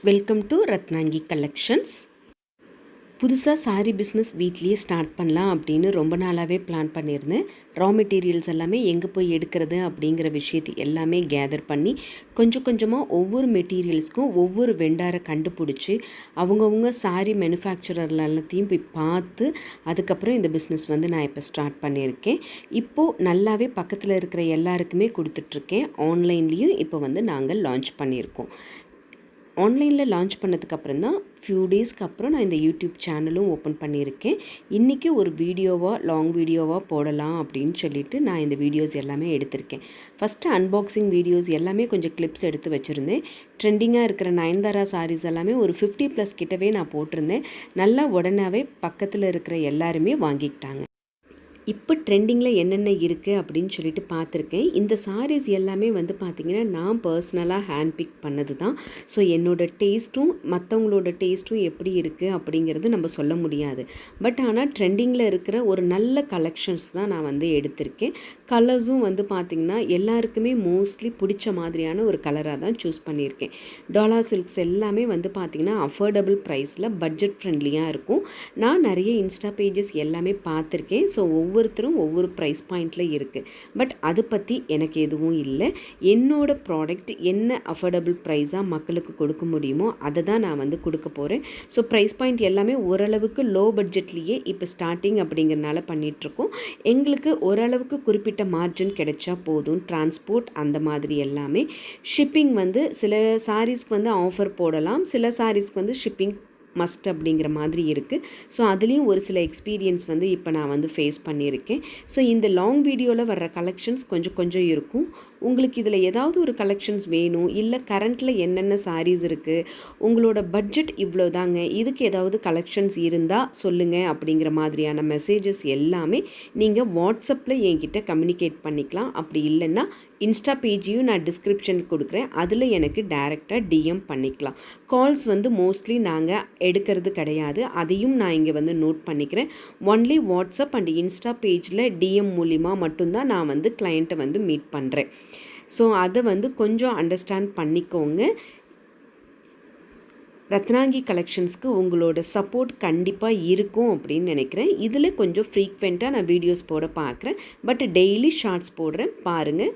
Welcome to Ratnangi collections. புதுசாக sari business வீட்லேயே start பண்ணலாம் அப்படின்னு ரொம்ப நாளாகவே பிளான் பண்ணியிருந்தேன். ரா மெட்டீரியல்ஸ் எல்லாமே எங்கே போய் எடுக்கிறது அப்படிங்கிற விஷயத்தை எல்லாமே கேதர் பண்ணி கொஞ்சம் கொஞ்சமாக ஒவ்வொரு மெட்டீரியல்ஸ்க்கும் ஒவ்வொரு வெண்டாரை கண்டுபிடிச்சி அவங்கவுங்க சாரீ மேனுஃபேக்சரர் எல்லாத்தையும் போய் பார்த்து அதுக்கப்புறம் இந்த பிஸ்னஸ் நான் இப்போ ஸ்டார்ட் பண்ணியிருக்கேன். இப்போது நல்லாவே பக்கத்தில் இருக்கிற எல்லாருக்குமே கொடுத்துட்ருக்கேன். ஆன்லைன்லேயும் இப்போ நாங்கள் லான்ச் பண்ணியிருக்கோம். ஆன்லைனில் லான்ச் பண்ணதுக்கப்புறம் தான் ஃபியூ டேஸ்க்கு அப்புறம் நான் இந்த யூடியூப் சேனலும் ஓப்பன் பண்ணியிருக்கேன். இன்றைக்கி ஒரு லாங் வீடியோவாக போடலாம் அப்படின்னு சொல்லிட்டு நான் இந்த வீடியோஸ் எல்லாமே எடுத்திருக்கேன். ஃபஸ்ட்டு அன்பாக்சிங் வீடியோஸ் எல்லாமே கொஞ்சம் கிளிப்ஸ் எடுத்து வச்சுருந்தேன். ட்ரெண்டிங்காக இருக்கிற நயன்தாரா சாரீஸ் எல்லாமே ஒரு 50+ கிட்டவே நான் போட்டிருந்தேன். நல்லா உடனே பக்கத்தில் இருக்கிற எல்லாருமே வாங்கிக்கிட்டாங்க. இப்போ ட்ரெண்டிங்கில் என்னென்ன இருக்குது அப்படின்னு சொல்லிட்டு பார்த்துருக்கேன். இந்த சாரீஸ் எல்லாமே பார்த்திங்கன்னா நான் பர்சனலாக ஹேண்ட் பிக் பண்ணது தான். ஸோ என்னோடய டேஸ்ட்டும் மற்றவங்களோட டேஸ்ட்டும் எப்படி இருக்குது அப்படிங்கிறது நம்ம சொல்ல முடியாது. பட் ஆனால் ட்ரெண்டிங்கில் இருக்கிற ஒரு நல்ல கலெக்ஷன்ஸ் தான் நான் எடுத்திருக்கேன். கலர்ஸும் பார்த்திங்கன்னா எல்லாருக்குமே மோஸ்ட்லி பிடிச்ச மாதிரியான ஒரு கலராக தான் சூஸ் பண்ணியிருக்கேன். டாலா சில்க்ஸ் எல்லாமே பார்த்திங்கன்னா அஃபோர்டபுள் ப்ரைஸில் பட்ஜெட் ஃப்ரெண்ட்லியாக இருக்கும். நான் நிறைய இன்ஸ்டா பேஜஸ் எல்லாமே பார்த்துருக்கேன். ஸோ ஒவ்வொருத்தரும் ஒவ்வொரு ப்ரைஸ் பாயிண்டில் இருக்குது. பட் அது பற்றி எனக்கு எதுவும் இல்லை. என்னோடய ப்ராடக்ட் என்ன அஃபோர்டபுள் ப்ரைஸாக மக்களுக்கு கொடுக்க முடியுமோ அதை தான் நான் கொடுக்க போகிறேன். ஸோ ப்ரைஸ் பாயிண்ட் எல்லாமே ஓரளவுக்கு லோ பட்ஜெட்லேயே இப்போ ஸ்டார்டிங் அப்படிங்கிறனால பண்ணிகிட்ருக்கோம். எங்களுக்கு ஓரளவுக்கு குறிப்பிட்ட மார்ஜின் கிடைச்சா போதும். டிரான்ஸ்போர்ட் அந்த மாதிரி எல்லாமே. ஷிப்பிங் சில சாரீஸ்க்கு ஆஃபர் போடலாம், சில சாரீஸ்க்கு ஷிப்பிங் மஸ்ட் அப்படிங்கிற மாதிரி இருக்குது. ஸோ அதுலேயும் ஒரு சில எக்ஸ்பீரியன்ஸ் இப்போ நான் ஃபேஸ் பண்ணியிருக்கேன். ஸோ இந்த லாங் வீடியோவில் வர்ற கலெக்ஷன்ஸ் கொஞ்சம் இருக்கும். உங்களுக்கு இதில் ஏதாவது ஒரு கலெக்ஷன்ஸ் வேணும், இல்லை கரண்ட்டில் என்னென்ன சாரீஸ் இருக்குது, உங்களோட பட்ஜெட் இவ்வளோ தாங்க, இதுக்கு ஏதாவது கலெக்ஷன்ஸ் இருந்தால் சொல்லுங்கள் அப்படிங்கிற மாதிரியான மெசேஜஸ் எல்லாமே நீங்கள் வாட்ஸ்அப்பில் என்கிட்ட கம்யூனிகேட் பண்ணிக்கலாம். அப்படி இல்லைன்னா இன்ஸ்டா பேஜையும் நான் டிஸ்கிரிப்ஷனுக்கு கொடுக்குறேன், அதில் எனக்கு டைரெக்டாக டிஎம் பண்ணிக்கலாம். கால்ஸ் மோஸ்ட்லி நாங்கள் எடுக்கிறது கிடையாது. அதையும் நான் இங்கே நோட் பண்ணிக்கிறேன். ஒன்லி வாட்ஸ்அப் அண்ட் இன்ஸ்டா பேஜில் டிஎம் மூலிமா மட்டும்தான் நான் கிளையண்ட்டை மீட் பண்ணுறேன். ஸோ அதை கொஞ்சம் அண்டர்ஸ்டாண்ட் பண்ணிக்கோங்க. ரத்னாங்கி கலெக்ஷன்ஸ்க்கு உங்களோட சப்போர்ட் கண்டிப்பாக இருக்கும் அப்படின்னு நினைக்கிறேன். இதில் கொஞ்சம் ஃப்ரீக்வெண்ட்டாக நான் வீடியோஸ் போட பார்க்குறேன். பட் டெய்லி ஷார்ட்ஸ் போடுறேன், பாருங்கள்.